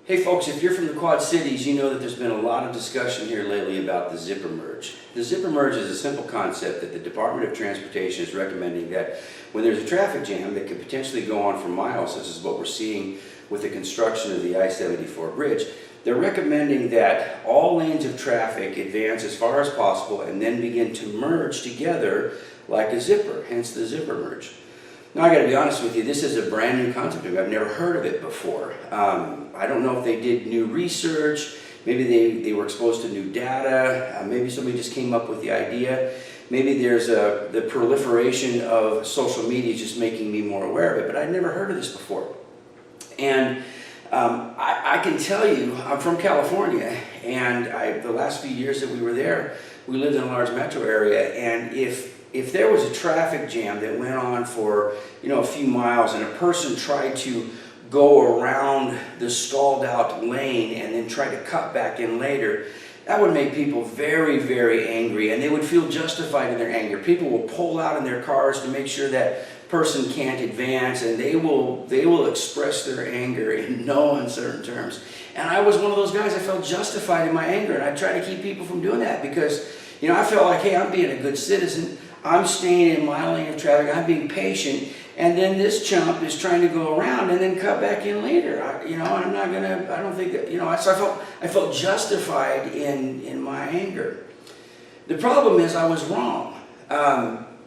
Hey folks, if you're from the Quad Cities, you know that there's been a lot of discussion here lately about the zipper merge. The zipper merge is a simple concept that the Department of Transportation is recommending that when there's a traffic jam that could potentially go on for miles, such as what we're seeing with the construction of the I-74 bridge, they're recommending that all lanes of traffic advance as far as possible and then begin to merge together like a zipper, hence the zipper merge. Now, I got to be honest with you, this is a brand new concept. I've never heard of it before. I don't know if they did new research, maybe they were exposed to new data, maybe somebody just came up with the idea. Maybe there's the proliferation of social media just making me more aware of it, but I'd never heard of this before. And I can tell you, I'm from California, and the last few years that we were there, we lived in a large metro area, and if there was a traffic jam that went on for a few miles and a person tried to go around the stalled out lane and then try to cut back in later, that would make people very, very angry, and they would feel justified in their anger. People will pull out in their cars to make sure that person can't advance, and they will express their anger in no uncertain terms. And I was one of those guys. I felt justified in my anger, and I try to keep people from doing that because I felt like, hey, I'm being a good citizen. I'm staying in my lane of traffic. I'm being patient, and then this chump is trying to go around and then cut back in later. I'm not gonna. I don't think that. So I felt justified in my anger. The problem is I was wrong.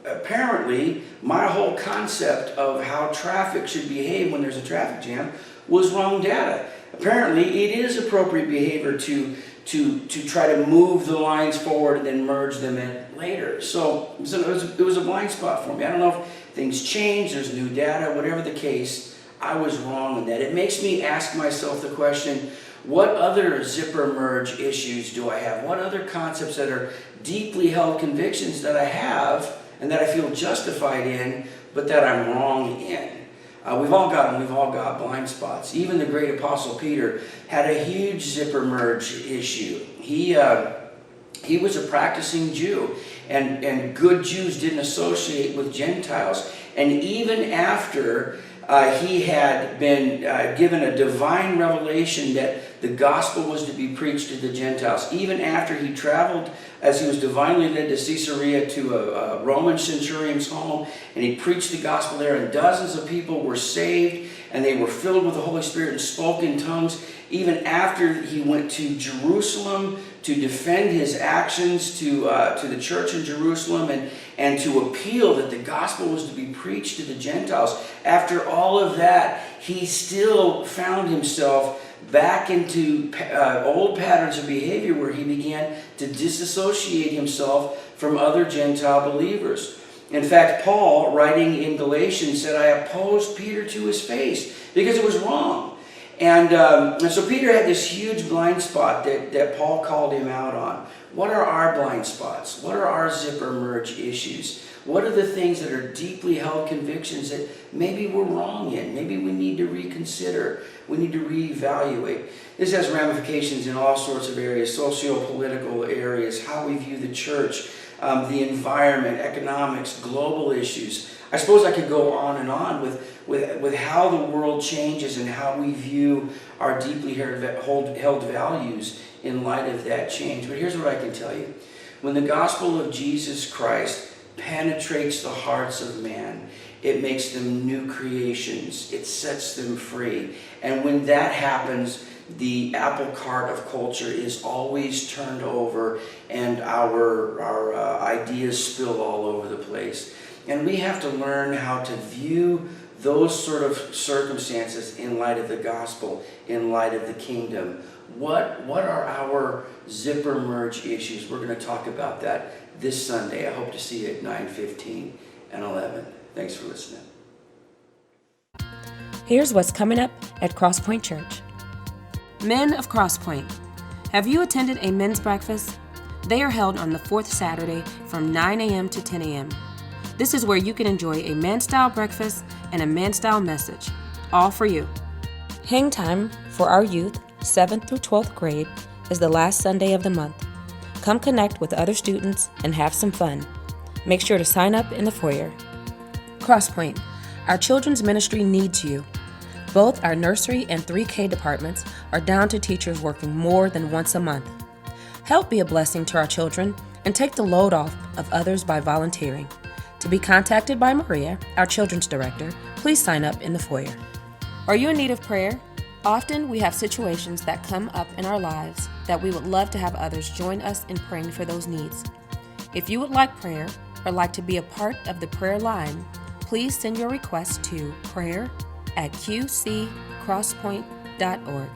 Apparently, my whole concept of how traffic should behave when there's a traffic jam was wrong data. Apparently, it is appropriate behavior to try to move the lines forward and then merge them in later. So it was a blind spot for me. I don't know if things change, there's new data, whatever the case, I was wrong in that. It makes me ask myself the question, what other zipper merge issues do I have? What other concepts that are deeply held convictions that I have and that I feel justified in, but that I'm wrong in? We've all got them. We've all got blind spots. Even the great Apostle Peter had a huge zipper merge issue. He was a practicing Jew, and good Jews didn't associate with Gentiles. And even after he had been given a divine revelation that the gospel was to be preached to the Gentiles, even after he traveled as he was divinely led to Caesarea to a Roman centurion's home, and he preached the gospel there, and dozens of people were saved, and they were filled with the Holy Spirit and spoke in tongues. Even after he went to Jerusalem to defend his actions to the church in Jerusalem and to appeal that the gospel was to be preached to the Gentiles, after all of that, he still found himself back into old patterns of behavior where he began to disassociate himself from other Gentile believers. In fact, Paul, writing in Galatians, said, I opposed Peter to his face because it was wrong. And so Peter had this huge blind spot that Paul called him out on. What are our blind spots? What are our zipper merge issues? What are the things that are deeply held convictions that maybe we're wrong in? Maybe we need to reconsider. We need to reevaluate. This has ramifications in all sorts of areas, socio-political areas, how we view the church, the environment, economics, global issues. I suppose I could go on and on with how the world changes and how we view our deeply held values in light of that change. But here's what I can tell you. When the gospel of Jesus Christ penetrates the hearts of man, it makes them new creations. It sets them free. And when that happens, the apple cart of culture is always turned over and our ideas spill all over the place. And we have to learn how to view those sort of circumstances in light of the gospel, in light of the kingdom. What are our zipper merge issues? We're going to talk about that this Sunday. I hope to see you at 9:15 and 11. Thanks for listening. Here's what's coming up at Crosspoint Church. Men of Crosspoint, have you attended a men's breakfast? They are held on the fourth Saturday from 9 a.m. to 10 a.m. This is where you can enjoy a man-style breakfast and a man-style message, all for you. Hang time for our youth, 7th through 12th grade, is the last Sunday of the month. Come connect with other students and have some fun. Make sure to sign up in the foyer. Crosspoint, our children's ministry needs you. Both our nursery and 3K departments are down to teachers working more than once a month. Help be a blessing to our children and take the load off of others by volunteering. To be contacted by Maria, our children's director, please sign up in the foyer. Are you in need of prayer? Often we have situations that come up in our lives that we would love to have others join us in praying for those needs. If you would like prayer or like to be a part of the prayer line, please send your request to prayer@qccrosspoint.org.